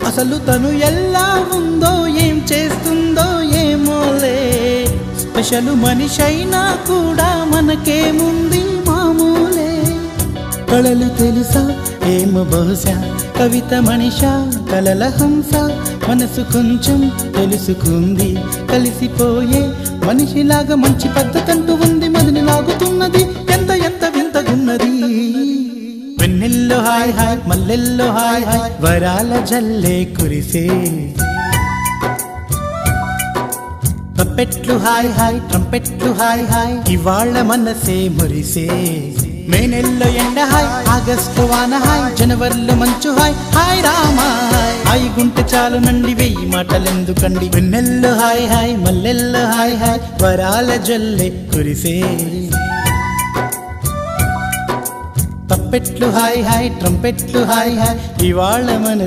అసలు తను ఎలా ఉందో ఏం చేస్తుందో ఏమోలే స్పెషల్ మనిషైనా కూడా మనకేముంది మామూలే కళలు తెలుసా ఏమో బహుశా కవిత మనిషా కలల హంస మనసు కొంచెం తెలుసుకుంది కలిసిపోయే మనిషిలాగా మంచి పద్ధతంటూ ఉంది మదిని లాగుతున్నది ఎంత ఎంత వింతగున్నది వెన్నెల్లో హాయ్ హాయ్ మల్లెల్లో హాయ్ హాయ్ వరాల జల్లే కురిసే తప్పెట్లు హాయ్ హాయ్ ట్రంపెట్లు హాయ్ హాయ్ ఇవాళ మనసే మురిసే మే నెల్లో ఎండ హాయ్ ఆగస్టు వాన హాయ్ జనవరిలో మంచు హాయ్ హాయ్ రామా హాయ్ గుంటె చాలు నండి వెయ్యి మాటలెందుకండి వెన్నెల్లో హాయ్ హాయ్ మల్లెల్లో హాయ్ హాయ్ వరాల జల్లే కురిసే తప్పెట్లు హాయ్ హాయ్ ట్రంపెట్లు హాయ్ హాయ్ ఇవాళ మన